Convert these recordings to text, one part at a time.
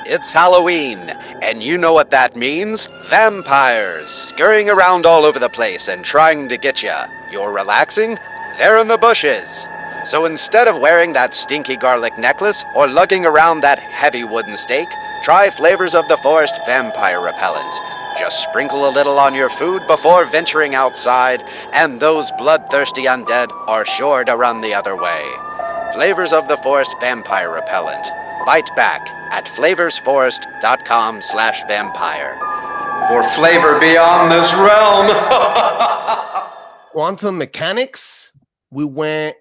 It's Halloween, and you know what that means? Vampires, scurrying around all over the place and trying to get ya. You're relaxing? They're in the bushes. So instead of wearing that stinky garlic necklace or lugging around that heavy wooden stake, try Flavors of the Forest Vampire Repellent. Just sprinkle a little on your food before venturing outside, and those bloodthirsty undead are sure to run the other way. Flavors of the Forest Vampire Repellent. Bite back at flavorsforest.com/vampire. For flavor beyond this realm. Quantum mechanics. We went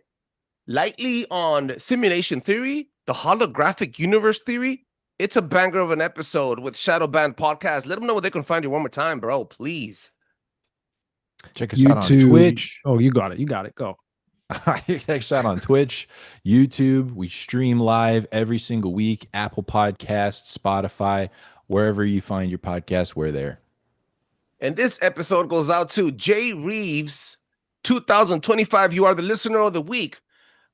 lightly on simulation theory, the holographic universe theory. It's a banger of an episode with Shadowbanned Podcast. Let them know where they can find you one more time, bro. Please. Check us out on Twitch. Oh, you got it. You got it. Go. Check us out on Twitch, YouTube. We stream live every single week. Apple Podcasts, Spotify, wherever you find your podcast, we're there. And this episode goes out to Jay Reeves, 2025. You are the listener of the week.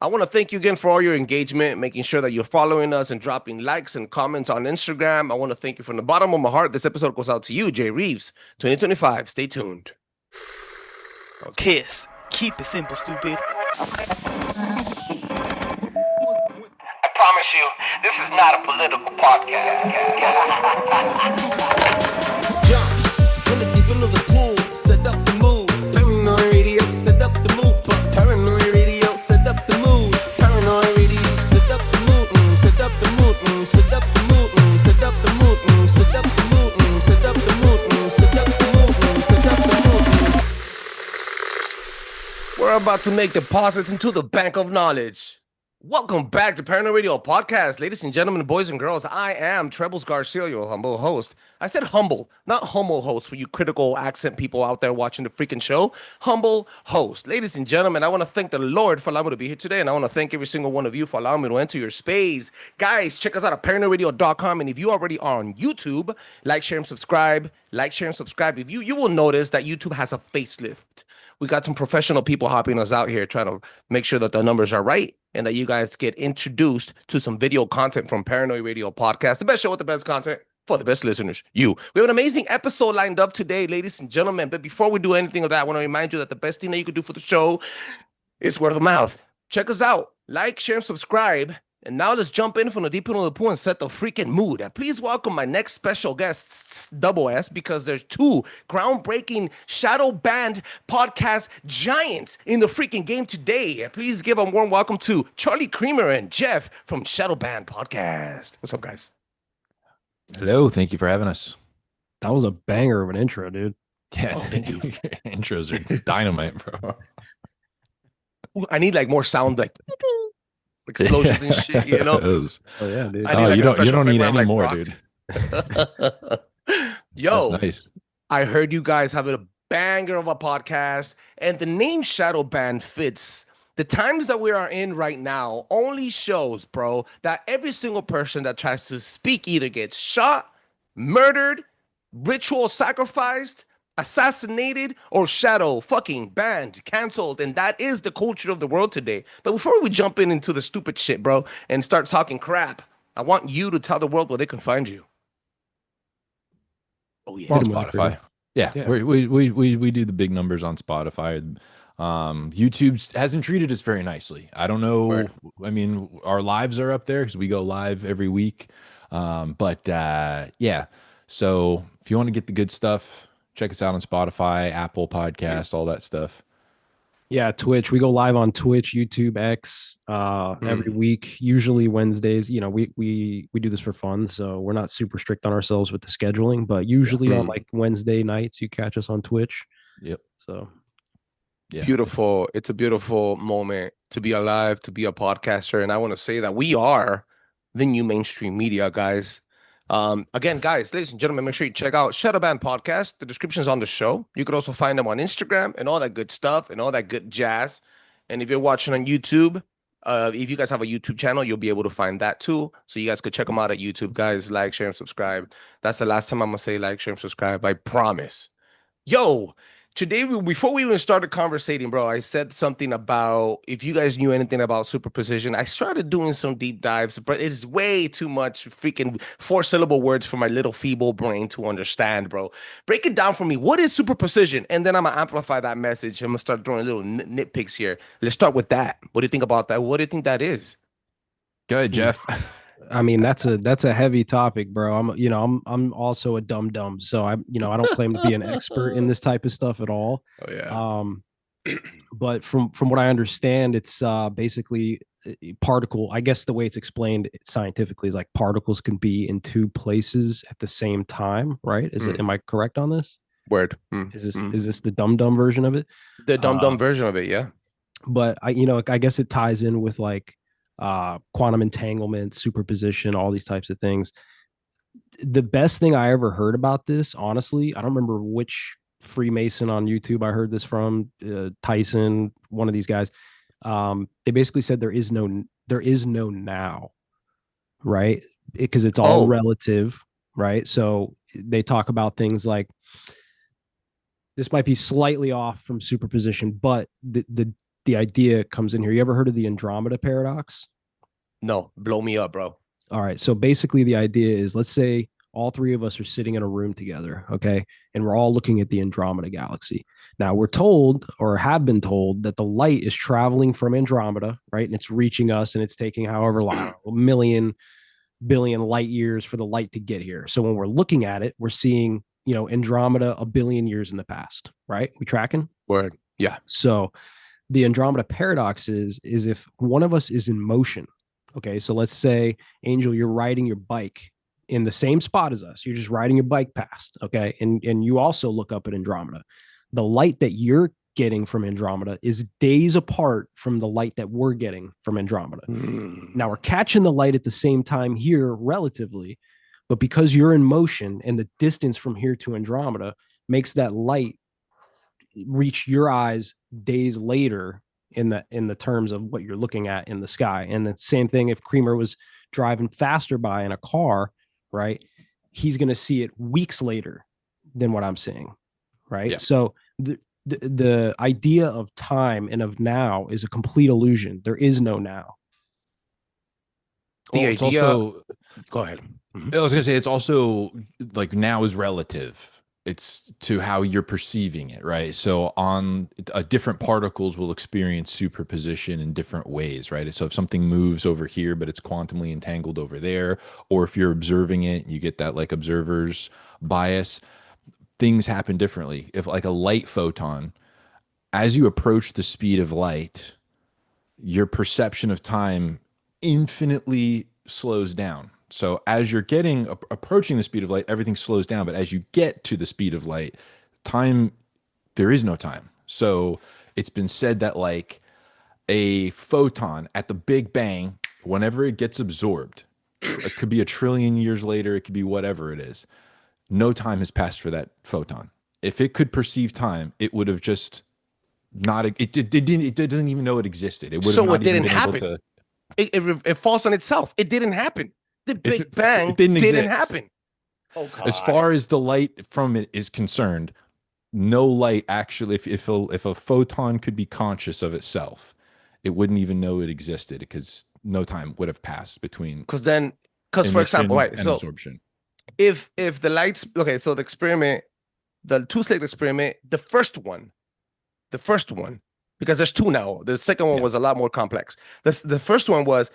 I want to thank you again for all your engagement, making sure that you're following us and dropping likes and comments on Instagram. I want to thank you from the bottom of my heart. This episode goes out to you, Jay Reeves, 2025. Stay tuned. Kiss. Keep it simple, stupid. I promise you, this is not a political podcast. Jump, from the deep below the pool, set up the mood. Paranoi Radio, set up the mood. Paranoi Radio, set up the mood. Paranoi Radio, set up the mood. Set up the mood. Set up the mood. Set up the mood. Set up the mood. Set up the mood. Set up the mood. Set up the mood. We're about to make deposits into the bank of knowledge. Welcome back to Paranoi Radio Podcast. Ladies and gentlemen, boys and girls, I am Trebles Garcia, your humble host. I said humble, not homo host for you critical accent people out there watching the freaking show. Humble host. Ladies and gentlemen, I want to thank the Lord for allowing me to be here today, and I want to thank every single one of you for allowing me to enter your space. Guys, check us out at paranoidradio.com, and if you already are on YouTube, like, share, and subscribe. Like, share, and subscribe. If you will notice that YouTube has a facelift. We got some professional people helping us out here trying to make sure that the numbers are right and that you guys get introduced to some video content from Paranoi Radio Podcast, the best show with the best content for the best listeners, you. We have an amazing episode lined up today, ladies and gentlemen. But before we do anything of that, I want to remind you that the best thing that you can do for the show is word of mouth. Check us out. Like, share, and subscribe. And now let's jump in from the deep end of the pool and set the freaking mood. Please welcome my next special guests, double S, because there's two groundbreaking Shadowbanned Podcast giants in the freaking game today. Please give a warm welcome to Charlie Creamer and Jeff from Shadowbanned Podcast. What's up, guys? Hello. Thank you for having us. That was a banger of an intro, dude. Yeah, thank you. Intros are dynamite, bro. I need like more sound, like explosions and shit, you know? Oh yeah, dude. You don't need any more, dude. Yo, that's nice. I heard you guys have a banger of a podcast, and the name Shadowbanned fits the times that we are in right now. Only shows, bro, that every single person that tries to speak either gets shot, murdered, ritual sacrificed, assassinated, or shadow fucking banned, canceled. And that is the culture of the world today. But before we jump into the stupid shit, bro, and start talking crap, I want you to tell the world where they can find you. Oh yeah, On Spotify. Yeah. We do the big numbers on Spotify. YouTube hasn't treated us very nicely. I don't know. Word. I mean, our lives are up there because we go live every week. Yeah. So if you want to get the good stuff, check us out on Spotify, Apple Podcast, all that stuff. Yeah, Twitch. We go live on Twitch, YouTube, X every week, usually Wednesdays. You know, we do this for fun, so we're not super strict on ourselves with the scheduling, but usually on like Wednesday nights, you catch us on Twitch. Yep. So yeah. Beautiful. It's a beautiful moment to be alive, to be a podcaster. And I want to say that we are the new mainstream media, guys. Again, guys, ladies and gentlemen, make sure you check out Shadowbanned Podcast. The description is on the show. You could also find them on Instagram and all that good stuff and all that good jazz. And if you're watching on YouTube, if you guys have a YouTube channel, you'll be able to find that too. So you guys could check them out at YouTube. Guys, like, share, and subscribe. That's the last time I'm going to say like, share, and subscribe. I promise. Yo, Today, before we even started conversating, bro, I said something about if you guys knew anything about superposition. I started doing some deep dives, but it's way too much freaking 4-syllable words for my little feeble brain to understand, bro. Break it down for me. What is superposition? And then I'm gonna amplify that message. I'm gonna start throwing little nitpicks here. Let's start with that. What do you think about that? What do you think that is? Go ahead, Jeff. I mean, that's a heavy topic, bro. I'm also a dum-dum, so I don't claim to be an expert in this type of stuff at all. Oh yeah. But from what I understand, it's basically a particle. I guess the way it's explained scientifically is like particles can be in two places at the same time, right? Am I correct on this? Word. Is this the dum-dum version of it? The dum-dum version of it, yeah. But I guess it ties in with like quantum entanglement, superposition, all these types of things. The best thing I ever heard about this, honestly, I don't remember which Freemason on YouTube I heard this from, Tyson, one of these guys. They basically said there is no now, right? Because it's all relative, right? So they talk about things like, this might be slightly off from superposition, but the idea comes in here. You ever heard of the Andromeda paradox? No, blow me up, bro. All right. So basically the idea is, let's say all three of us are sitting in a room together. Okay. And we're all looking at the Andromeda galaxy. Now we're told, or have been told, that the light is traveling from Andromeda, right? And it's reaching us, and it's taking however long, a million, billion light years for the light to get here. So when we're looking at it, we're seeing, Andromeda a billion years in the past, right? We tracking? Word. Yeah. So the Andromeda paradox is if one of us is in motion. Okay, so let's say, Angel, you're riding your bike in the same spot as us. You're just riding your bike past, okay? And you also look up at Andromeda. The light that you're getting from Andromeda is days apart from the light that we're getting from Andromeda. Now, we're catching the light at the same time here relatively, but because you're in motion and the distance from here to Andromeda makes that light reach your eyes days later in the terms of what you're looking at in the sky. And the same thing if Creamer was driving faster by in a car, right? He's going to see it weeks later than what I'm seeing, right? Yeah. So the idea of time and of now is a complete illusion. There is no now. The idea. Also, go ahead. I was gonna say, it's also like now is relative. It's to how you're perceiving it, right? So on different particles will experience superposition in different ways, right? So if something moves over here, but it's quantumly entangled over there, or if you're observing it, you get that like observer's bias, things happen differently. If like a light photon, as you approach the speed of light, your perception of time infinitely slows down. So as you're approaching the speed of light, everything slows down. But as you get to the speed of light, time, there is no time. So it's been said that like a photon at the Big Bang, whenever it gets absorbed, it could be a trillion years later, it could be whatever it is, no time has passed for that photon. If it could perceive time, it would have just not, it doesn't even know it existed. It would have not didn't even been happen. able to, it falls on itself. It didn't happen. The Big Bang didn't happen. Oh, God. As far as the light from it is concerned, no light actually, if a photon could be conscious of itself, it wouldn't even know it existed because no time would have passed between. Because for example, right? So absorption. If the lights, okay, so the experiment, the two-slit experiment, the first one, because there's two now. The second one was a lot more complex. The first one was,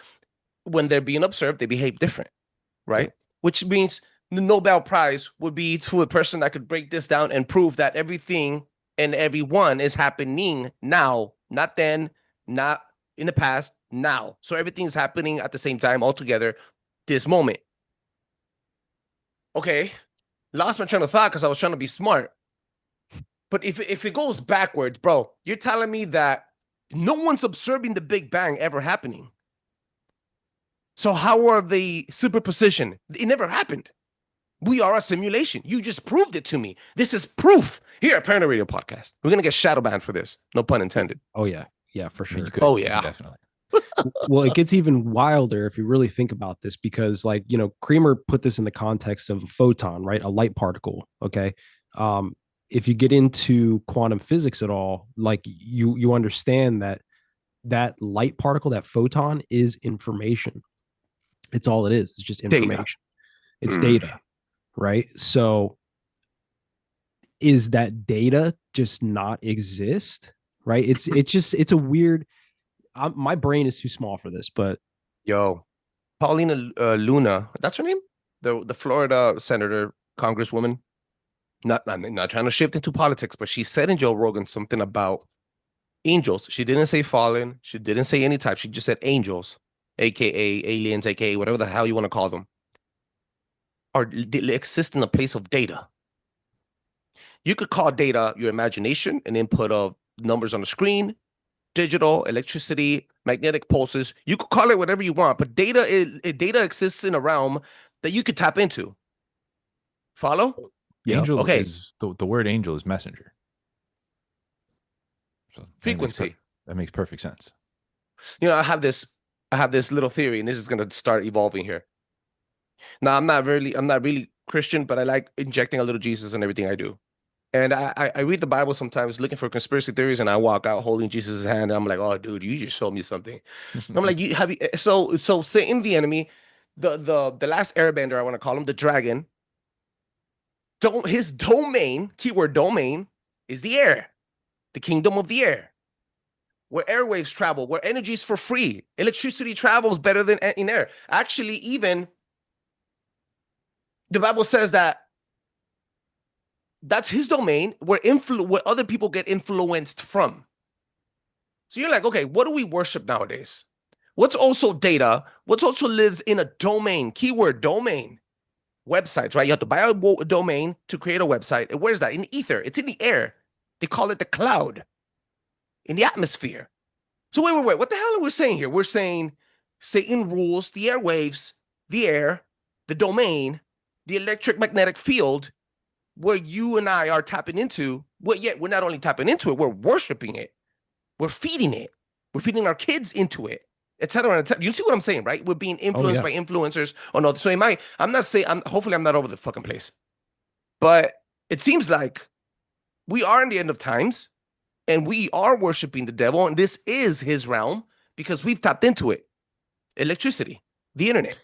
when they're being observed, they behave different, right? Which means the Nobel Prize would be to a person that could break this down and prove that everything and everyone is happening now, not then, not in the past, now. So everything's happening at the same time all together, this moment. Okay, lost my train of thought because I was trying to be smart. But if it goes backwards, bro, you're telling me that no one's observing the Big Bang ever happening. So how are the superposition? It never happened. We are a simulation. You just proved it to me. This is proof. Here at Paranoi Radio Podcast. We're going to get shadowbanned for this. No pun intended. Oh, yeah. Yeah, for sure. Oh, yeah. Definitely. Well, it gets even wilder if you really think about this, because like, Creamer put this in the context of a photon, right? A light particle. Okay. if you get into quantum physics at all, like you understand that light particle, that photon, is information. It's all it is. It's just information. Data. It's data, right? So is that data just not exist, right? It's a weird, my brain is too small for this, but Yo, Paulina Luna, that's her name? The Florida senator, congresswoman. Not trying to shift into politics, but she said in Joe Rogan something about angels. She didn't say fallen. She didn't say any type. She just said angels, aka aliens, aka whatever the hell you want to call them, they exist in a place of data. You could call data your imagination, an input of numbers on the screen, digital, electricity, magnetic pulses. You could call it whatever you want, but data exists in a realm that you could tap into. Follow? Yeah. Angel Okay. is the word angel is messenger. So Frequency. that makes perfect sense. You know, I have this little theory, and this is gonna start evolving here. Now, I'm not really Christian, but I like injecting a little Jesus in everything I do. And I read the Bible sometimes looking for conspiracy theories, and I walk out holding Jesus' hand, and I'm like, oh, dude, you just showed me something. I'm like, so Satan, the enemy, the last airbender, I want to call him, the dragon, his domain, keyword domain, is the air, the kingdom of the air, where airwaves travel, where energy is for free. Electricity travels better than in air. Actually, even the Bible says that's his domain, where other people get influenced from. So you're like, okay, what do we worship nowadays? What's also data? What's also lives in a domain, keyword domain? Websites, right? You have to buy a domain to create a website. And where's that? In ether. It's in the air. They call it the cloud, in the atmosphere. So wait. What the hell are we saying here? We're saying Satan rules the airwaves, the air, the domain, the electric-magnetic field, where you and I are tapping into. Well, yet we're not only tapping into it, we're worshiping it. We're feeding it. We're feeding our kids into it, etc. You see what I'm saying, right? We're being influenced by influencers. Oh no, so hopefully I'm not over the fucking place. But it seems like we are in the end of times, and we are worshiping the devil, and this is his realm because we've tapped into it. Electricity, the internet.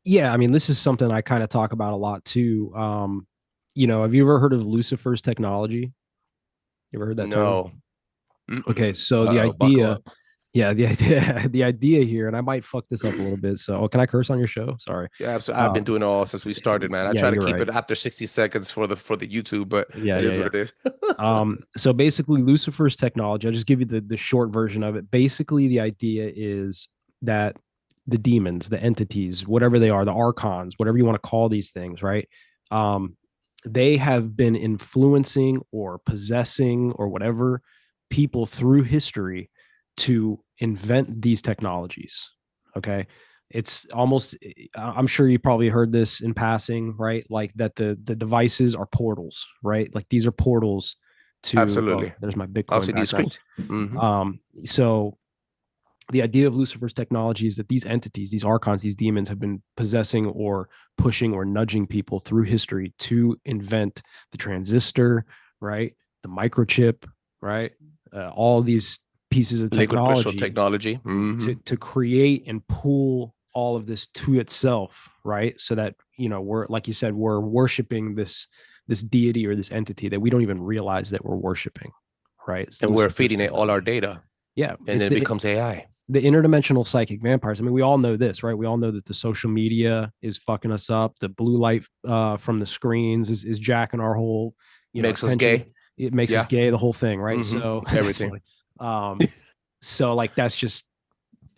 Yeah, I mean, this is something I kind of talk about a lot too. You know, have you ever heard of Lucifer's technology? You ever heard that term? No. Okay, so the idea here, and I might fuck this up a little bit. So, can I curse on your show? Sorry. Yeah, absolutely. I've been doing it all since we started, man. I try to keep it after 60 seconds for the YouTube, but it is what it is. So basically, Lucifer's technology. I'll just give you the short version of it. Basically, the idea is that the demons, the entities, whatever they are, the archons, whatever you want to call these things, right? They have been influencing or possessing or whatever people through history to invent these technologies. Okay. It's almost, I'm sure you probably heard this in passing, right? Like that the devices are portals, right? Like these are portals to, absolutely. There's my Bitcoin LCD screens. So the idea of Lucifer's technology is that these entities, these archons, these demons have been possessing or pushing or nudging people through history to invent the transistor, right? The microchip, right? All these pieces of technology to create and pull all of this to itself, right? So that, you know, we're, like you said, we're worshiping this deity or this entity that we don't even realize that we're worshiping, right? So and we're feeding it all our data. Yeah. And then it becomes AI. The interdimensional psychic vampires. I mean, we all know this, right? We all know that the social media is fucking us up. The blue light from the screens is jacking our whole, makes us gay. It makes us gay, the whole thing, right? So everything. So like that's just,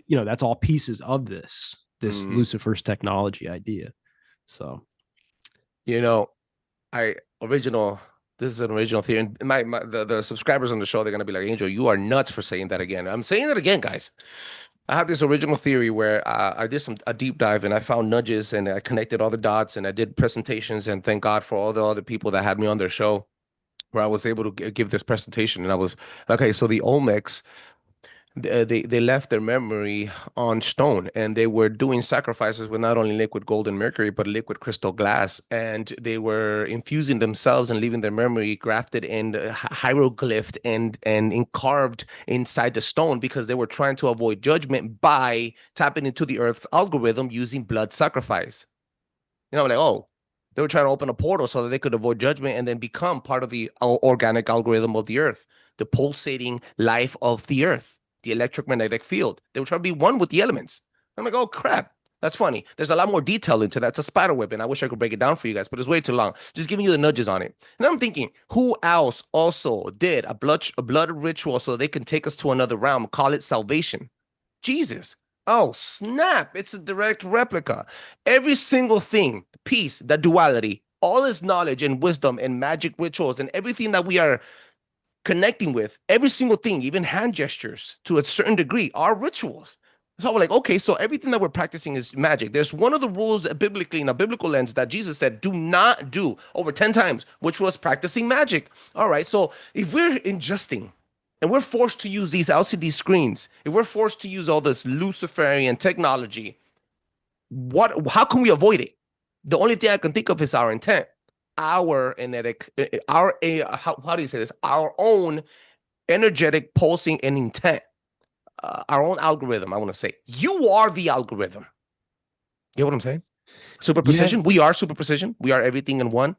you know, that's all pieces of this Lucifer's technology idea. So, you know, this is an original theory. And the subscribers on the show, they're gonna be like, Angel, you are nuts for saying that again. I'm saying it again, guys. I have this original theory where I did a deep dive, and I found nudges, and I connected all the dots, and I did presentations, and thank God for all the other people that had me on their show, where I was able to give this presentation. And I was okay. So the Olmecs, they left their memory on stone, and they were doing sacrifices with not only liquid gold and mercury but liquid crystal glass, and they were infusing themselves and leaving their memory grafted and hieroglyphed and carved inside the stone, because they were trying to avoid judgment by tapping into the earth's algorithm using blood sacrifice. Like, oh, they were trying to open a portal so that they could avoid judgment and then become part of the organic algorithm of the earth, the pulsating life of the earth, the electromagnetic field. They were trying to be one with the elements. I'm like, oh, crap. That's funny. There's a lot more detail into that. It's a spider web, and I wish I could break it down for you guys, but it's way too long. Just giving you the nudges on it. And I'm thinking, who else also did a blood ritual so they can take us to another realm, call it salvation? Jesus. Oh, snap. It's a direct replica. Every single thing, peace, the duality, all this knowledge and wisdom and magic rituals and everything that we are connecting with, every single thing, even hand gestures to a certain degree, are rituals. So we're like, okay, so everything that we're practicing is magic. There's one of the rules that biblically, in a biblical lens, that Jesus said, do not do over 10 times, which was practicing magic. All right, so if we're ingesting and we're forced to use these LCD screens, if we're forced to use all this Luciferian technology, how can we avoid it? The only thing I can think of is our intent, how do you say this? Our own energetic pulsing and intent, our own algorithm. I want to say, you are the algorithm. You know what I'm saying? Superposition. Yeah. We are superposition. We are everything in one.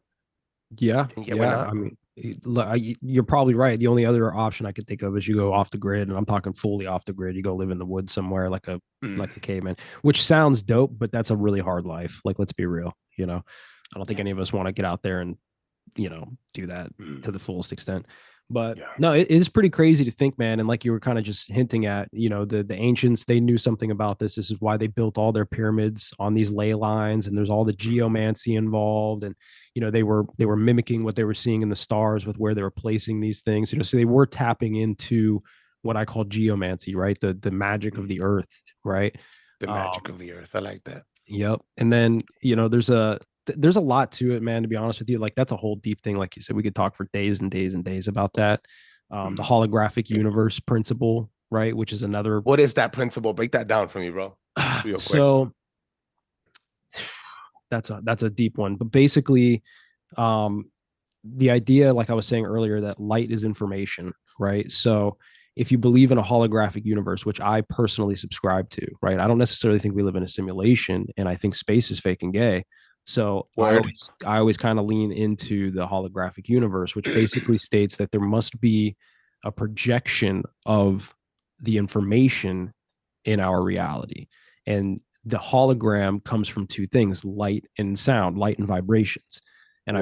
Yeah. Yeah. We're not. I mean, you're probably right. The only other option I could think of is you go off the grid, and I'm talking fully off the grid. You go live in the woods somewhere like a caveman, which sounds dope, but that's a really hard life. Like, let's be real. I don't think any of us want to get out there and do that to the fullest extent. But no, it is pretty crazy to think, man. And like you were kind of just hinting at, the ancients, they knew something about this. This is why they built all their pyramids on these ley lines, and there's all the geomancy involved. And, they were mimicking what they were seeing in the stars with where they were placing these things, so they were tapping into what I call geomancy, right? The magic of the earth, right? The magic of the earth. I like that. Yep. And then, there's a lot to it, man, to be honest with you. Like, that's a whole deep thing. Like you said, we could talk for days and days and days about that. The holographic universe principle, right? Which is another. What is that principle? Break that down for me, bro. Real quick. So that's a deep one, but basically, the idea, like I was saying earlier, that light is information, right? So if you believe in a holographic universe, which I personally subscribe to, right? I don't necessarily think we live in a simulation, and I think space is fake and gay. So I always kind of lean into the holographic universe, which basically states that there must be a projection of the information in our reality. And the hologram comes from two things: light and sound, light and vibrations. And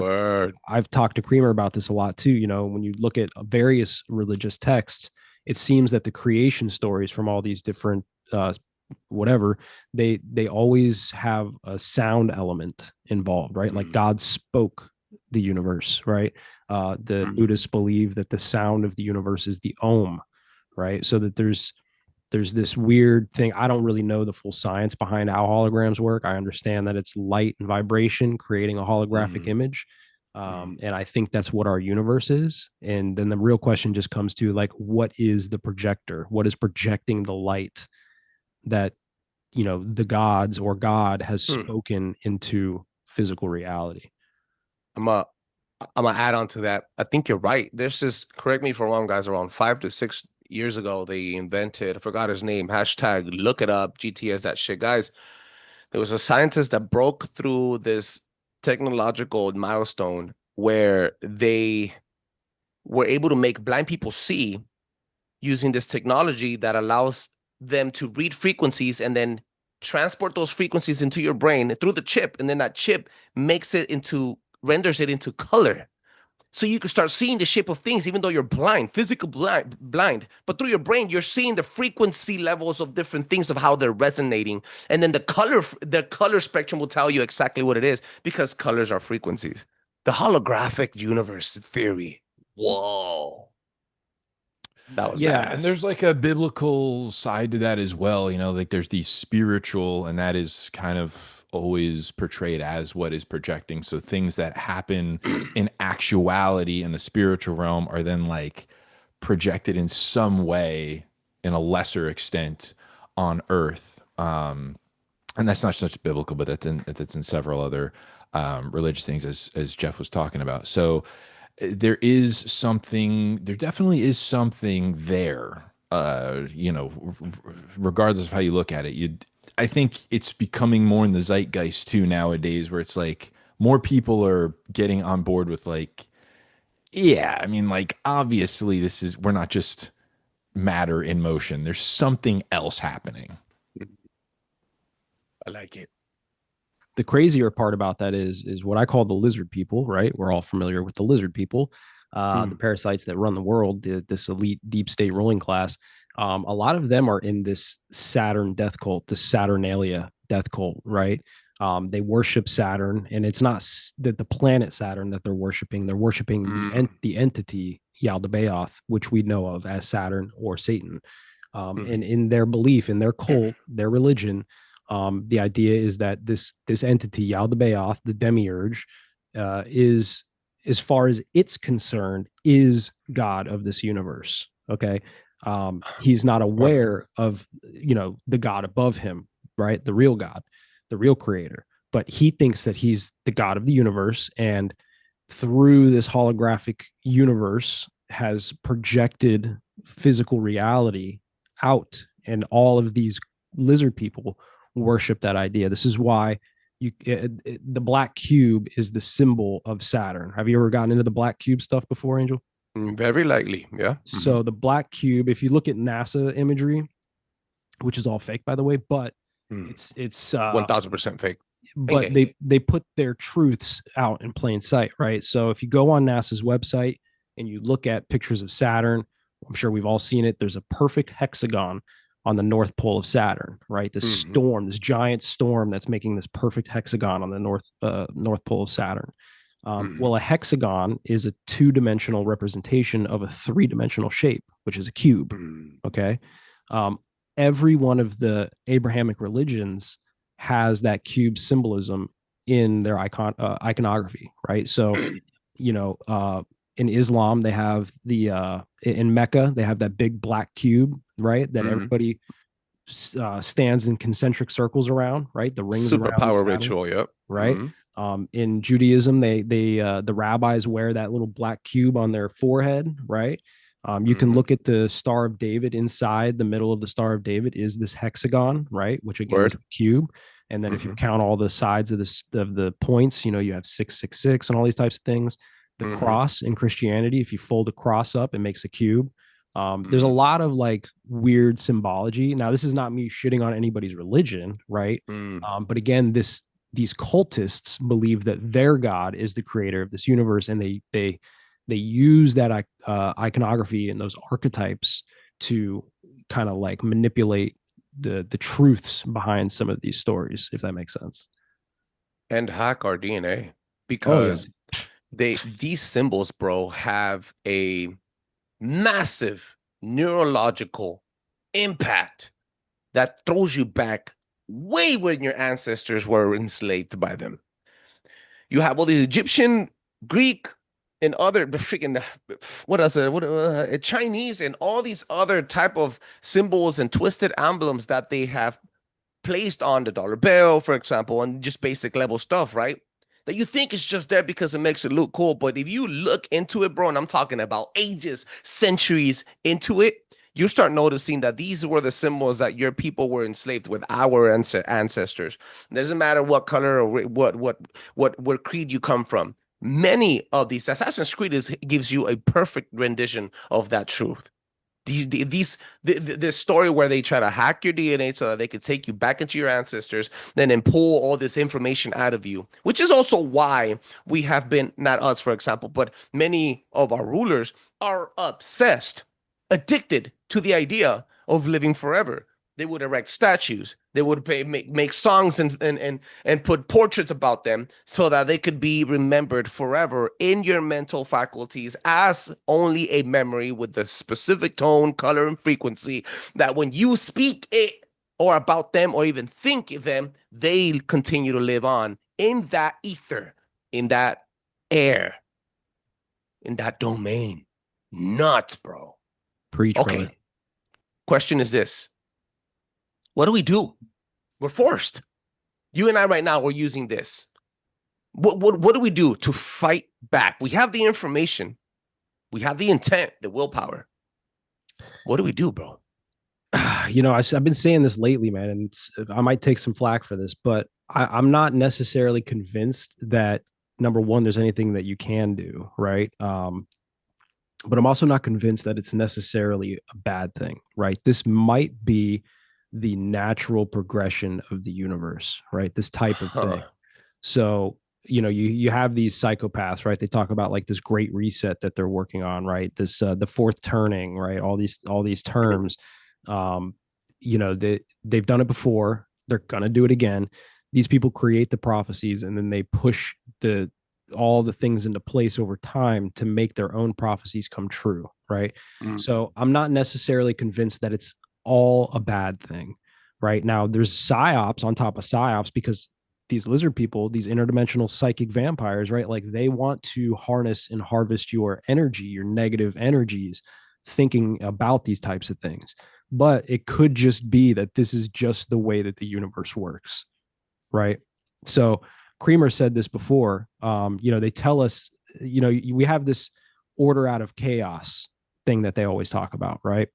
I've talked to Creamer about this a lot too. When you look at various religious texts, it seems that the creation stories from all these different they always have a sound element involved, right? Like God spoke the universe, right? The Buddhists believe that the sound of the universe is the Om, right? So that there's this weird thing. I don't really know the full science behind how holograms work. I understand that it's light and vibration creating a holographic image. And I think that's what our universe is. And then the real question just comes to, like, what is the projector? What is projecting the light that, the gods or God has spoken into physical reality? I'm gonna add on to that. I think you're right. There's this, correct me if I'm wrong, guys, around 5 to 6 years ago, they invented, I forgot his name, hashtag look it up, GTS, that shit. Guys, there was a scientist that broke through this technological milestone where they were able to make blind people see using this technology that allows them to read frequencies and then transport those frequencies into your brain through the chip, and then that chip renders it into color. So you can start seeing the shape of things, even though you're blind, physically blind. But through your brain, you're seeing the frequency levels of different things, of how they're resonating. And then the color spectrum will tell you exactly what it is, because colors are frequencies. The holographic universe theory. Whoa. That was badass. And there's like a biblical side to that as well. Like there's the spiritual, and that is kind of always portrayed as what is projecting. So things that happen in actuality in the spiritual realm are then like projected in some way in a lesser extent on Earth. And that's not just biblical, but that's in several other religious things, as Jeff was talking about. So there definitely is something there. Regardless of how you look at it, I think it's becoming more in the zeitgeist too nowadays, where it's like more people are getting on board with like, yeah, I mean, like, obviously we're not just matter in motion. There's something else happening. I like it. The crazier part about that is what I call the lizard people, right? We're all familiar with the lizard people, the parasites that run the world, this elite deep state ruling class. A lot of them are in this Saturn death cult, the Saturnalia death cult, right? They worship Saturn, and it's not the planet Saturn that they're worshiping. They're worshiping the entity Yaldabaoth, which we know of as Saturn or Satan. And in their belief, in their cult, their religion, the idea is that this entity, Yaldabaoth, the demiurge, is, as far as it's concerned, is God of this universe. Okay. He's not aware of, the God above him, right? The real God, the real creator, but he thinks that he's the God of the universe. And through this holographic universe has projected physical reality out, and all of these lizard people worship that idea. This is why the black cube is the symbol of Saturn. Have you ever gotten into the black cube stuff before, Angel? Very likely, yeah. So the black cube, if you look at NASA imagery, which is all fake, by the way, but it's 1000% fake. But they put their truths out in plain sight, right? So if you go on NASA's website and you look at pictures of Saturn, I'm sure we've all seen it. There's a perfect hexagon on the North Pole of Saturn, right? This storm, this giant storm that's making this perfect hexagon on the North Pole of Saturn. Well, a hexagon is a two-dimensional representation of a three-dimensional shape, which is a cube. Okay. Every one of the Abrahamic religions has that cube symbolism in their iconography, right? So, in Islam, they have in Mecca, they have that big black cube, right? That everybody stands in concentric circles around, right? The rings, superpower ritual, yep. Right. In Judaism, the rabbis wear that little black cube on their forehead, right? You can look at the Star of David. Inside the middle of the Star of David is this hexagon, right? Which again is the cube. And then if you count all the sides of the points, you have 666 and all these types of things. The cross in Christianity, if you fold a cross up, it makes a cube. There's a lot of like weird symbology. Now, this is not me shitting on anybody's religion, right? But again, these cultists believe that their God is the creator of this universe, and they use that iconography and those archetypes to kind of like manipulate the truths behind some of these stories, if that makes sense. And hack our DNA, because these symbols, bro, have a massive neurological impact that throws you back way when your ancestors were enslaved by them. You have all these Egyptian, Greek, and other freaking Chinese and all these other type of symbols and twisted emblems that they have placed on the dollar bill, for example, and just basic level stuff, right? That you think is just there because it makes it look cool. But if you look into it, bro, and I'm talking about ages, centuries into it, you start noticing that these were the symbols that your people were enslaved with, our ancestors. It doesn't matter what color or what creed you come from. Many of these, Assassin's Creed gives you a perfect rendition of that truth. This story where they try to hack your DNA so that they could take you back into your ancestors, then pull all this information out of you, which is also why we have been, not us, for example, but many of our rulers are obsessed, addicted to the idea of living forever. They would erect statues. They would make songs and put portraits about them so that they could be remembered forever in your mental faculties as only a memory with the specific tone, color, and frequency that when you speak it or about them or even think them, they continue to live on in that ether, in that air, in that domain. Nuts, bro. Preach, okay. brother. Question is this. What do we do? We're forced. You and I right now are using this. What do we do to fight back? We have the information. We have the intent, the willpower. What do we do, bro? You know, I've been saying this lately, man, and I might take some flack for this, but I'm not necessarily convinced that, number one, there's anything that you can do, right? But I'm also not convinced that it's necessarily a bad thing, right? This might be the natural progression of the universe, right? This type of thing. So, you know, you have these psychopaths, right? They talk about like this great reset that they're working on, right? This the fourth turning, right? All these terms. You know, they've done it before. They're gonna do it again. These people create the prophecies, and then they push all the things into place over time to make their own prophecies come true, right? So I'm not necessarily convinced that it's all a bad thing. Right now, there's psyops on top of psyops, because these lizard people, these interdimensional psychic vampires, right? Like, they want to harness and harvest your energy, your negative energies, thinking about these types of things. But it could just be that this is just the way that the universe works, right? So Creamer said this before. You know, they tell us, you know, we have this order out of chaos thing that they always talk about, right?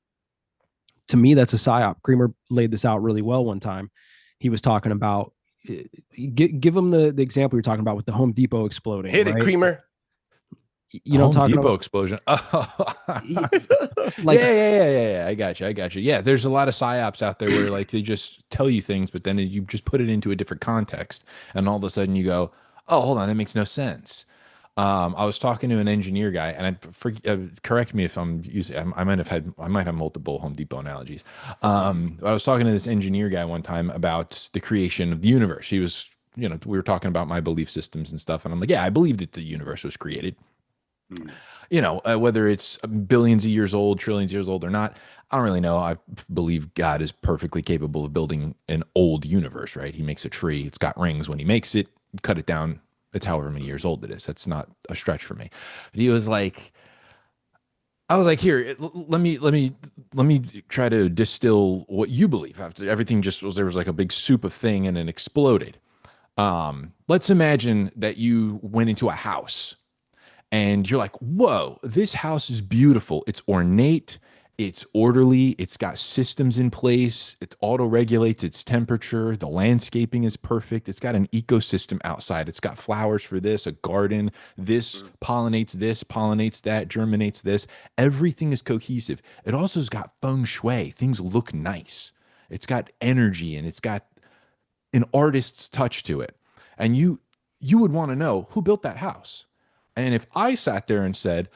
To me, that's a psyop. Creamer laid this out really well one time. He was talking about, give him the example you're talking about with the Home Depot exploding. Hit right? it, Creamer. You know, Home Depot about? explosion. Like, yeah. I got you. Yeah, there's a lot of psyops out there where like they just tell you things, but then you just put it into a different context, and all of a sudden you go, "Oh, hold on, that makes no sense." I was talking to an engineer guy, and correct me if I'm using. I might have multiple Home Depot analogies. I was talking to this engineer guy one time about the creation of the universe. He was, you know, we were talking about my belief systems and stuff, and I'm like, yeah, I believe that the universe was created. You know, whether it's billions of years old, trillions of years old or not, I don't really know. I believe God is perfectly capable of building an old universe, right? He makes a tree. It's got rings. When he makes it, cut it down, it's however many years old it is. That's not a stretch for me. But he was like, I was like, here, let me try to distill what you believe. After everything there was like a big soup of thing and it exploded. Let's imagine that you went into a house and you're like, whoa, this house is beautiful. It's ornate. It's orderly. It's got systems in place. It auto-regulates its temperature. The landscaping is perfect. It's got an ecosystem outside. It's got flowers for this, a garden. This pollinates that, germinates this. Everything is cohesive. It also has got feng shui. Things look nice. It's got energy, and it's got an artist's touch to it. And you would want to know who built that house. And if I sat there and said,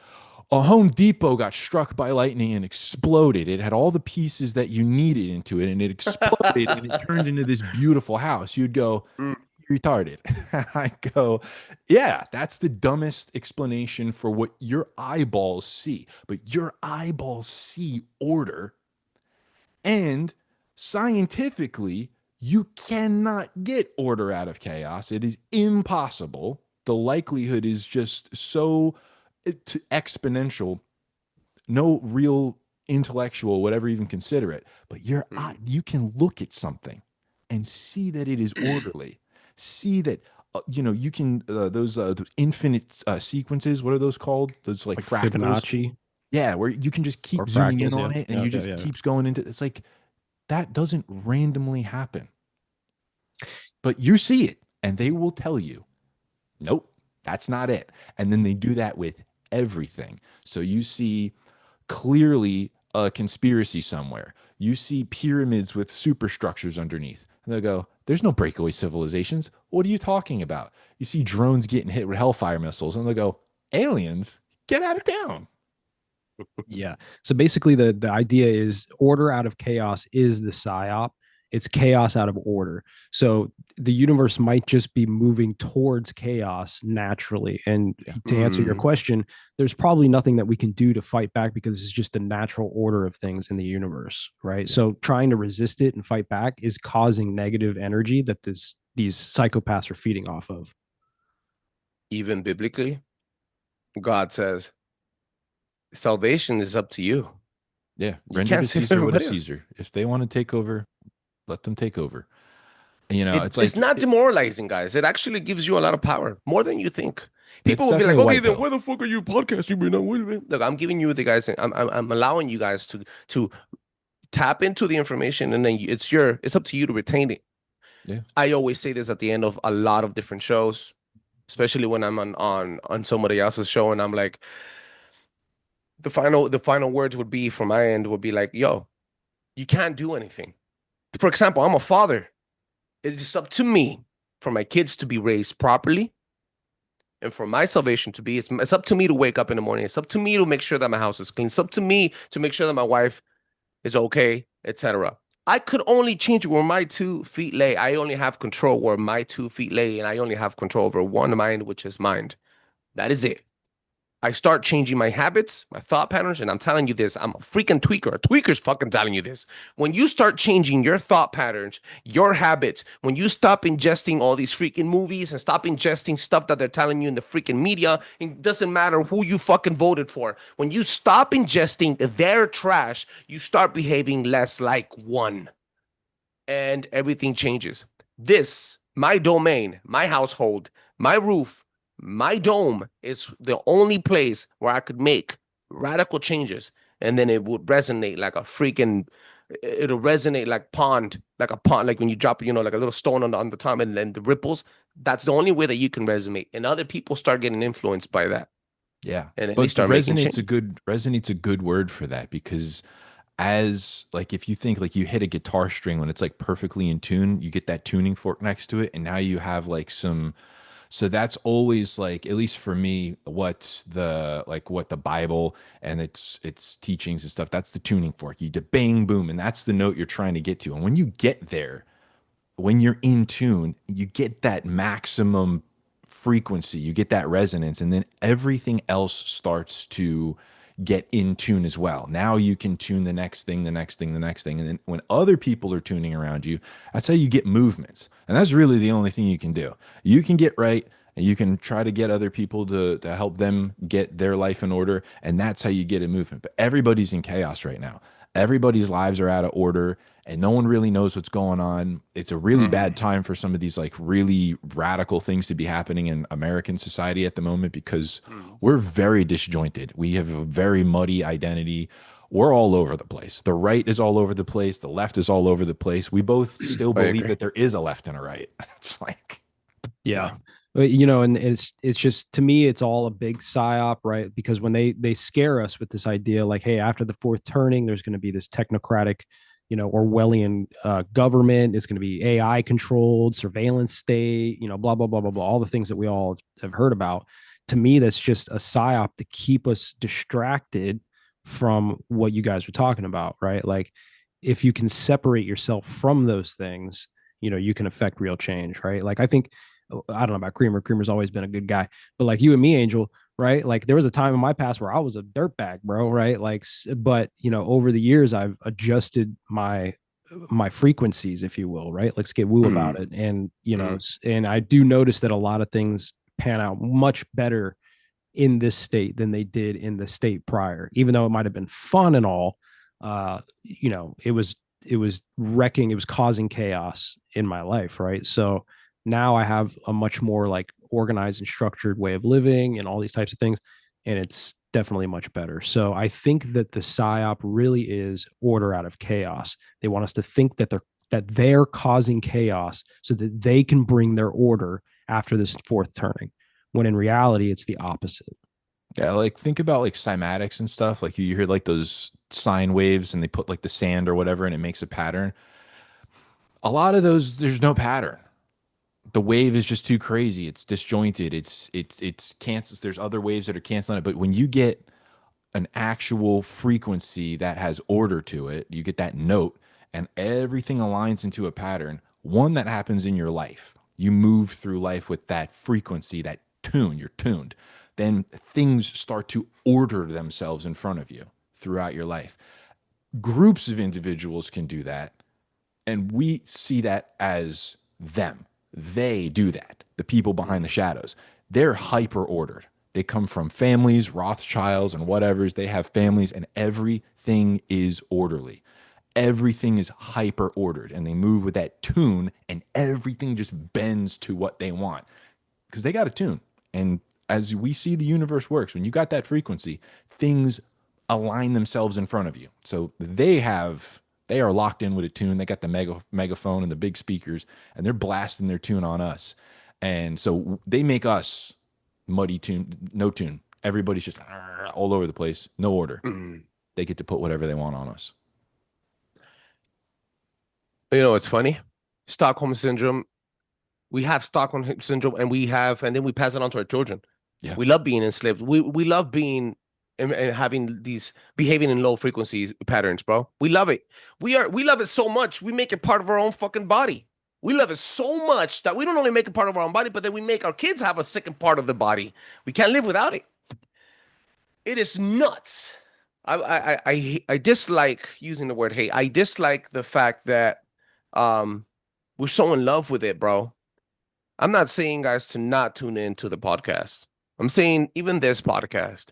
a Home Depot got struck by lightning and exploded, it had all the pieces that you needed into it, and it exploded and it turned into this beautiful house, you'd go, you're retarded. I go, yeah, that's the dumbest explanation for what your eyeballs see. But your eyeballs see order, and scientifically, you cannot get order out of chaos. It is impossible. The likelihood is just so exponential. No real intellectual would ever even consider it. But your eye, you can look at something and see that it is orderly. See that you can those infinite sequences. What are those called? Those like fractals. Fibonacci. Yeah, where you can just keep zooming in on it, and you just keeps going into. It's like that doesn't randomly happen. But you see it, and they will tell you, nope, that's not it. And then they do that with everything. So you see clearly a conspiracy somewhere. You see pyramids with superstructures underneath. And they'll go, there's no breakaway civilizations. What are you talking about? You see drones getting hit with Hellfire missiles. And they'll go, aliens, get out of town. Yeah. So basically the idea is order out of chaos is the psyop. It's chaos out of order. So the universe might just be moving towards chaos naturally. And to answer your question, there's probably nothing that we can do to fight back because it's just the natural order of things in the universe, right? Yeah. So trying to resist it and fight back is causing negative energy that these psychopaths are feeding off of. Even biblically, God says, salvation is up to you. Yeah, You render can't to say Caesar what is everybody else. Caesar. If they want to take over, let them take over. You know, it's It's like not demoralizing, guys. It actually gives you a lot of power, more than you think. It's People will be like, definitely a okay, white then pill. where the fuck are you podcasting? Look, I'm giving you the guys. I'm allowing you guys to tap into the information, and then it's up to you to retain it. Yeah. I always say this at the end of a lot of different shows, especially when I'm on somebody else's show, and I'm like, the final words would be from my end would be like, yo, you can't do anything. For example, I'm a father. It's up to me for my kids to be raised properly, and for my salvation to be. It's up to me to wake up in the morning. It's up to me to make sure that my house is clean. It's up to me to make sure that my wife is okay, etc. I could only change where my 2 feet lay. I only have control where my 2 feet lay, and I only have control over one mind, which is mind. That is it. I start changing my habits, my thought patterns, and I'm telling you this, I'm a freaking tweaker. A tweaker's fucking telling you this. When you start changing your thought patterns, your habits, when you stop ingesting all these freaking movies and stop ingesting stuff that they're telling you in the freaking media, it doesn't matter who you fucking voted for. When you stop ingesting their trash, you start behaving less like one. And everything changes. This, my domain, my household, my roof, my dome is the only place where I could make radical changes, and then it would resonate like a freaking. It'll resonate like a pond, like when you drop, like a little stone on the top, and then the ripples. That's the only way that you can resonate, and other people start getting influenced by that. Yeah, and then but they start making resonate's change. resonate's a good word for that, because as like if you think like you hit a guitar string when it's like perfectly in tune, you get that tuning fork next to it, and now you have like some. So that's always like, at least for me, what the Bible and its teachings and stuff, that's the tuning fork. You do bang boom, and that's the note you're trying to get to. And when you get there, when you're in tune, you get that maximum frequency, you get that resonance, and then everything else starts to get in tune as well. Now you can tune the next thing, the next thing, the next thing. And then when other people are tuning around you, that's how you get movements. And that's really the only thing you can do. You can get right, and you can try to get other people to help them get their life in order. And that's how you get a movement. But everybody's in chaos right now. Everybody's lives are out of order, and no one really knows what's going on. It's a really bad time for some of these like really radical things to be happening in American society at the moment, because we're very disjointed. We have a very muddy identity. We're all over the place. The right is all over the place. The left is all over the place. We both still believe that there is a left and a right. It's like, Yeah. And it's just, to me, it's all a big psyop, right? Because when they scare us with this idea, like, hey, after the fourth turning, there's going to be this technocratic, Orwellian government. It's going to be AI controlled, surveillance state, blah, blah, blah, blah, blah, all the things that we all have heard about. To me, that's just a psyop to keep us distracted from what you guys were talking about, right? Like, if you can separate yourself from those things, you can affect real change, right? Like, I think, I don't know about Creamer. Creamer's always been a good guy, but like you and me, Angel, right? Like there was a time in my past where I was a dirtbag, bro, right? Like, but over the years, I've adjusted my frequencies, if you will, right? Let's get woo about it, and and I do notice that a lot of things pan out much better in this state than they did in the state prior, even though it might have been fun and all. It was wrecking, it was causing chaos in my life, right? So now I have a much more like organized and structured way of living and all these types of things, and it's definitely much better. So I think that the psyop really is order out of chaos. They want us to think that they're causing chaos so that they can bring their order after this fourth turning, when in reality it's the opposite. Yeah, like think about like cymatics and stuff. Like you hear like those sine waves, and they put like the sand or whatever, and it makes a pattern. A lot of those, there's no pattern. The wave is just too crazy. It's disjointed. It's cancels. There's other waves that are canceling it. But when you get an actual frequency that has order to it, you get that note, and everything aligns into a pattern. One that happens in your life. You move through life with that frequency, that tune. You're tuned. Then things start to order themselves in front of you throughout your life. Groups of individuals can do that, and we see that as them. They do that. The people behind the shadows, they're hyper ordered. They come from families, Rothschilds and whatevers. They have families, and everything everything is orderly. Everything is hyper ordered, and they move with that tune, and everything just bends to what they want because they got a tune. And as we see the universe works, when you got that frequency, things align themselves in front of you. So they are locked in with a tune. They got the megaphone and the big speakers, and they're blasting their tune on us. And so they make us muddy tune, no tune. Everybody's just all over the place, no order. They get to put whatever they want on us. You know, it's funny. Stockholm syndrome. We have Stockholm syndrome, and then we pass it on to our children. Yeah. We love being enslaved. We love being and having these behaving in low frequencies patterns, bro. We love it. We love it so much. We make it part of our own fucking body. We love it so much that we don't only make it part of our own body, but then we make our kids have a second part of the body. We can't live without it. It is nuts. I dislike using the word hate. I dislike the fact that we're so in love with it, bro. I'm not saying, guys, to not tune in to the podcast. I'm saying even this podcast,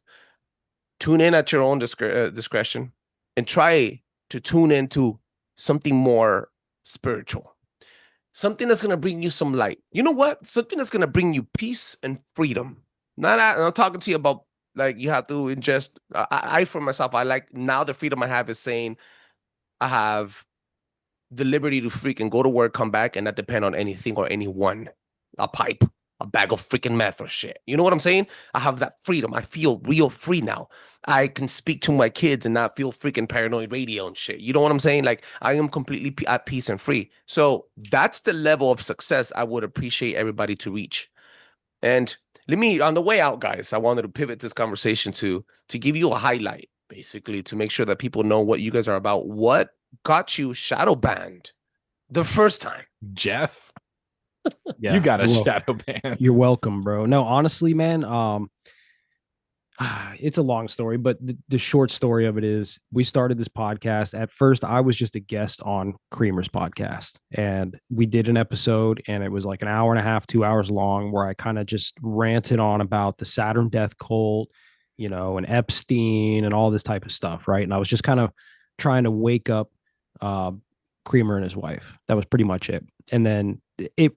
tune in at your own discretion and try to tune into something more spiritual. Something that's going to bring you some light. You know what? Something that's going to bring you peace and freedom. I'm talking to you about like you have to ingest. I for myself, I like now the freedom I have is saying I have the liberty to freaking go to work, come back, and not depend on anything or anyone. A pipe, a bag of freaking meth or shit. You know what I'm saying? I have that freedom. I feel real free now. I can speak to my kids and not feel freaking Paranoi Radio and shit. You know what I'm saying? Like, I am completely at peace and free. So that's the level of success I would appreciate everybody to reach. And on the way out, guys, I wanted to pivot this conversation to give you a highlight, basically, to make sure that people know what you guys are about. What got you shadow banned the first time? Jeff, Yeah, you got a shadow ban. You're welcome, bro. No, honestly, man, it's a long story, but the short story of it is we started this podcast. At first, I was just a guest on Creamer's podcast, and we did an episode, and it was like an hour and a half, 2 hours long, where I kind of just ranted on about the Saturn death cult, you know, and Epstein and all this type of stuff, right? And I was just kind of trying to wake up Creamer and his wife. That was pretty much it. And then it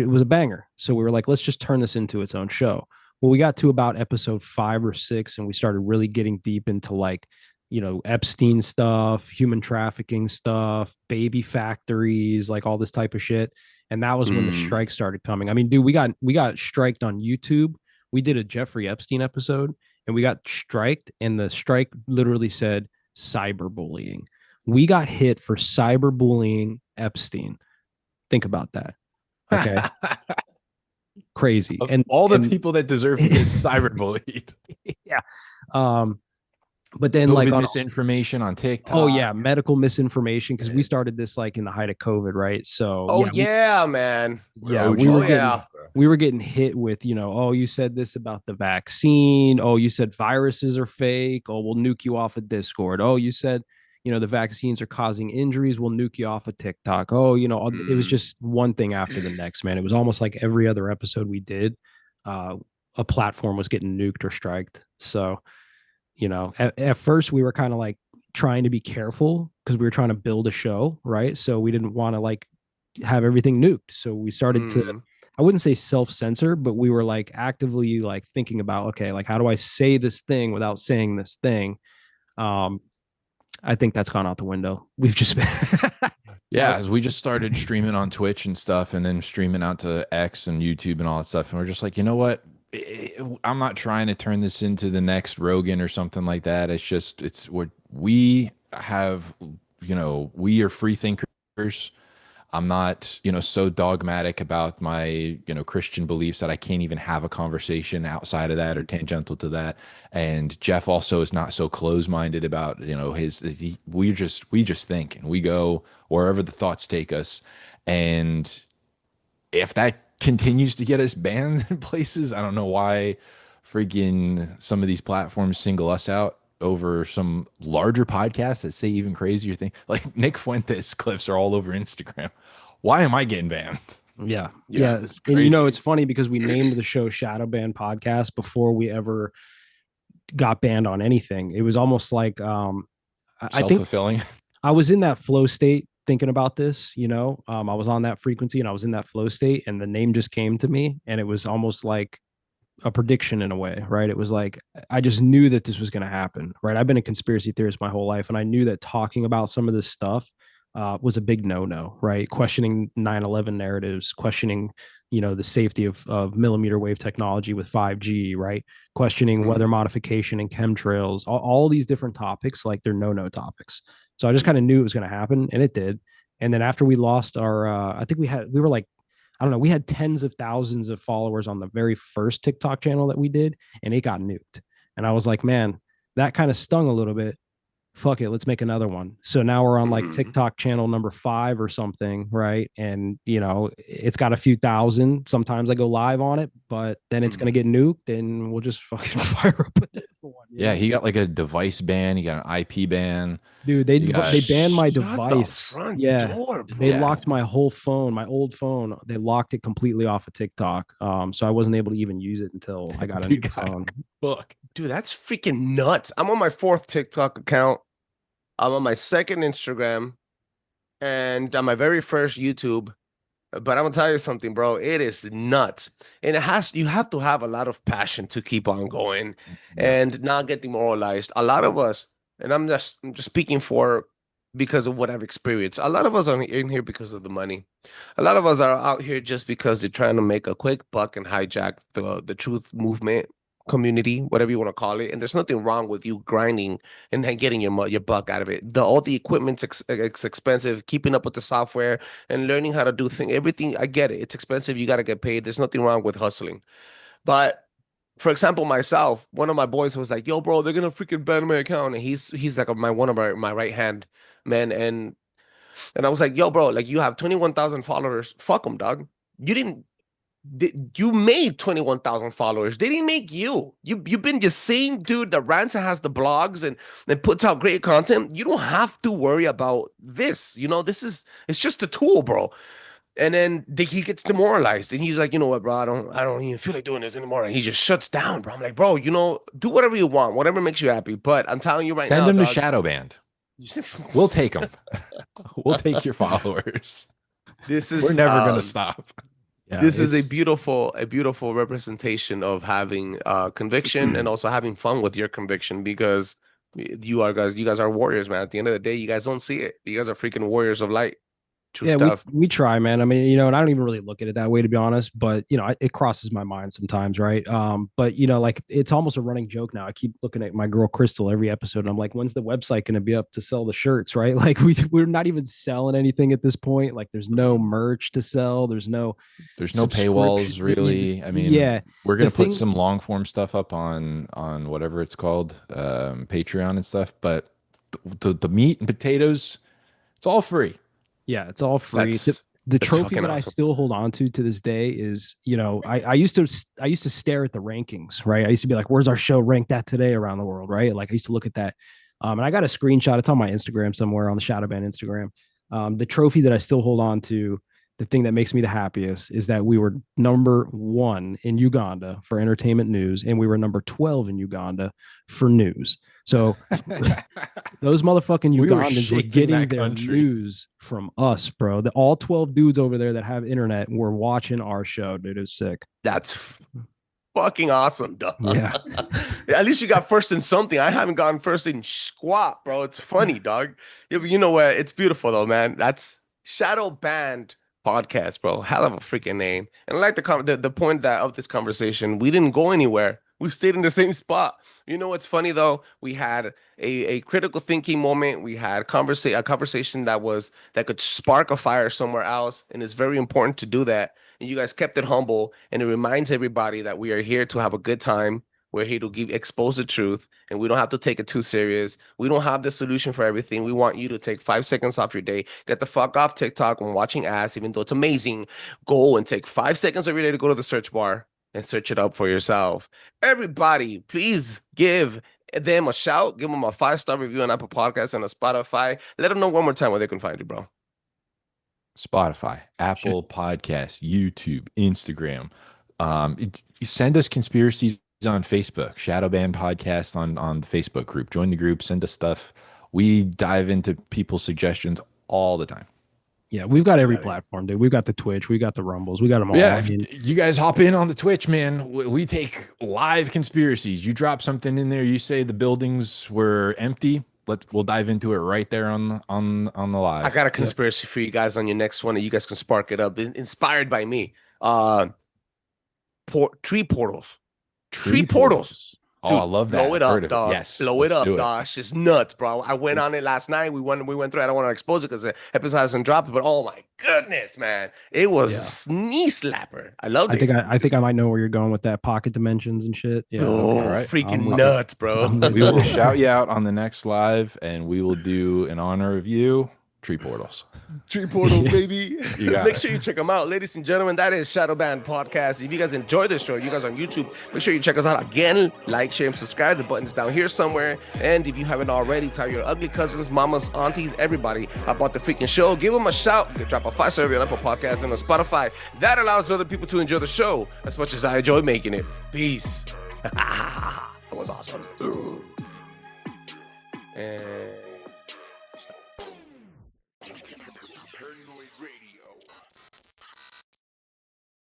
was a banger. So we were like, let's just turn this into its own show. Well, we got to about episode 5 or 6, and we started really getting deep into, like, you know, Epstein stuff, human trafficking stuff, baby factories, like all this type of shit. And that was when the strike started coming. I mean, dude, we got striked on YouTube. We did a Jeffrey Epstein episode, and we got striked, and the strike literally said cyberbullying. We got hit for cyberbullying Epstein. Think about that. Okay. Crazy. And all the people that deserve to get cyberbullied. Yeah. But then, COVID like, misinformation on TikTok. Oh yeah, medical misinformation, because we started this like in the height of COVID, right? So man. Yeah, we were getting hit with, you know, oh, you said this about the vaccine. Oh, you said viruses are fake. Oh, we'll nuke you off of Discord. Oh, you said, you know, the vaccines are causing injuries. We'll nuke you off of TikTok. Oh, you know, it was just one thing after the next, man. It was almost like every other episode we did, a platform was getting nuked or striked. So, you know, at first we were kind of like trying to be careful because we were trying to build a show, right? So we didn't want to like have everything nuked. So we started to, I wouldn't say self-censor, but we were like actively like thinking about, okay, like, how do I say this thing without saying this thing? I think that's gone out the window. We've just been yeah, we just started streaming on Twitch and stuff, and then streaming out to X and YouTube and all that stuff. And we're just like, you know what? I'm not trying to turn this into the next Rogan or something like that. It's just, it's what we have, you know, we are free thinkers. I'm not, you know, so dogmatic about my, you know, Christian beliefs that I can't even have a conversation outside of that or tangential to that. And Jeff also is not so close-minded about, you know, we just think, and we go wherever the thoughts take us. And if that continues to get us banned in places, I don't know why freaking some of these platforms single us out over some larger podcasts that say even crazier things. Like Nick Fuentes clips are all over Instagram. Why am I getting banned? Yeah. And you know, it's funny because we named the show Shadowbanned Podcast before we ever got banned on anything. It was almost like I think Self-fulfilling. I was in that flow state thinking about this, I was on that frequency and I was in that flow state and the name just came to me and it was almost like a prediction in a way, right? It was like, I just knew that this was going to happen, right? I've been a conspiracy theorist my whole life. And I knew that talking about some of this stuff was a big no-no, right? Questioning 9/11 narratives, questioning, the safety of millimeter wave technology with 5G, right? Questioning weather modification and chemtrails, all these different topics, like they're no topics. So I just kind of knew it was going to happen and it did. And then after we lost our, I think we were like, I don't know, we had tens of thousands of followers on the very first TikTok channel that we did, and it got nuked. And I was like, man, that kind of stung a little bit. Fuck it, let's make another one. So now we're on like TikTok channel number 5 or something, right? And it's got a few thousand. Sometimes I go live on it, but then it's gonna get nuked, and we'll just fucking fire up another one. Yeah, he got like a device ban. He got an IP ban. Dude, they banned my device. Door, they locked my whole phone, my old phone. They locked it completely off of TikTok. So I wasn't able to even use it until I got a new phone. Fuck, dude, that's freaking nuts. I'm on my 4th TikTok account. I'm on my 2nd Instagram, and on my very first YouTube. But I'm gonna tell you something, bro. It is nuts, and you have to have a lot of passion to keep on going and not get demoralized. A lot of us, and I'm just speaking because of what I've experienced. A lot of us are in here because of the money. A lot of us are out here just because they're trying to make a quick buck and hijack the truth movement community, whatever you want to call it. And there's nothing wrong with you grinding and then getting your buck out of it. All the equipment's expensive, keeping up with the software and learning how to do things, everything. I get it. It's expensive. You got to get paid. There's nothing wrong with hustling. But for example, myself, one of my boys was like, yo, bro, they're going to freaking ban my account. And he's like one of my right hand men. And I was like, yo, bro, like you have 21,000 followers. Fuck them, dog. You made 21,000 followers. They didn't make you. You've been the same dude that rants and has the blogs and puts out great content. You don't have to worry about this. It's just a tool, bro. And then he gets demoralized and he's like, you know what, bro, I don't even feel like doing this anymore. And he just shuts down, bro. I'm like, bro, do whatever you want, whatever makes you happy. But I'm telling you right now, send them to Shadowbanned. We'll take them. We'll take your followers. We're never gonna stop. Yeah, this is a beautiful representation of having conviction and also having fun with your conviction, because you guys are warriors, man. At the end of the day, you guys don't see it. You guys are freaking warriors of light. True stuff. We try, man. I mean, and I don't even really look at it that way, to be honest, but it crosses my mind sometimes, right? But like it's almost a running joke now. I keep looking at my girl Crystal every episode and I'm like, when's the website going to be up to sell the shirts, right? Like we're not even selling anything at this point. Like there's no merch to sell. There's no paywalls really. I mean, we're going to put some long form stuff up on whatever it's called, Patreon and stuff, but the meat and potatoes, it's all free. Yeah, it's all free. The trophy that awesome. I still hold on to this day is, I used to stare at the rankings, right? I used to be like, where's our show ranked at today around the world, right? Like I used to look at that. And I got a screenshot. It's on my Instagram somewhere, on the Shadowbanned Instagram. The trophy that I still hold on to, the thing that makes me the happiest, is that we were number 1 in Uganda for entertainment news, and we were number 12 in Uganda for news. So those motherfucking Ugandans were getting their news from us, bro. All 12 dudes over there that have internet were watching our show, dude. It was sick. That's fucking awesome, dog. Yeah. At least you got first in something. I haven't gotten first in squat, bro. It's funny, dog. Yeah, but you know what? It's beautiful, though, man. That's Shadowbanned Podcast, bro. Hell of a freaking name. And I like the point of this conversation, we didn't go anywhere. We stayed in the same spot. You know what's funny though? We had a critical thinking moment. We had a conversation that could spark a fire somewhere else, and it's very important to do that. And you guys kept it humble, and it reminds everybody that we are here to have a good time. We're here to expose the truth, and we don't have to take it too serious. We don't have the solution for everything. We want you to take 5 seconds off your day. Get the fuck off TikTok when watching ads, even though it's amazing. Go and take 5 seconds of your day to go to the search bar and search it up for yourself. Everybody, please give them a shout. Give them a 5-star review on Apple Podcasts and a Spotify. Let them know one more time where they can find you, bro. Spotify, Apple Podcasts, YouTube, Instagram. You send us conspiracies on Facebook, Shadowbanned Podcast on the Facebook group. Join the group, send us stuff. We dive into people's suggestions all the time. Yeah, we've got every platform, dude. We've got the Twitch, we got the Rumbles, we got them all. Yeah, I mean, you guys hop in on the Twitch, man. We take live conspiracies. You drop something in there, you say the buildings were empty. We'll dive into it right there on the live. I got a conspiracy for you guys on your next one, and you guys can spark it up. Inspired by me. Tree portals. Tree portals. Oh, Dude, I love that. Blow it up, Heard dog. Yes, blow it let's up, do dog. It's just nuts, bro. I went on it last night. We went through. I don't want to expose it because the episode hasn't dropped, but oh my goodness, man, it was a sneeze slapper. I loved it. I think I might know where you're going with that, pocket dimensions and shit. Yeah, Oh, all right. freaking nuts, bro. We will shout you out on the next live, and we will do in honor of you tree portals. Tree portals, baby. You got Make it. sure you check them out, ladies and gentlemen. That is Shadowbanned Podcast. If you guys enjoyed this show, you guys on YouTube, make sure you check us out again. Like, share, and subscribe. The button's down here somewhere. And if you haven't already, tell your ugly cousins, mamas, aunties, everybody about the freaking show. Give them a shout. Drop a 5-star review on Apple Podcasts and on Spotify. That allows other people to enjoy the show as much as I enjoy making it. Peace. That was awesome. And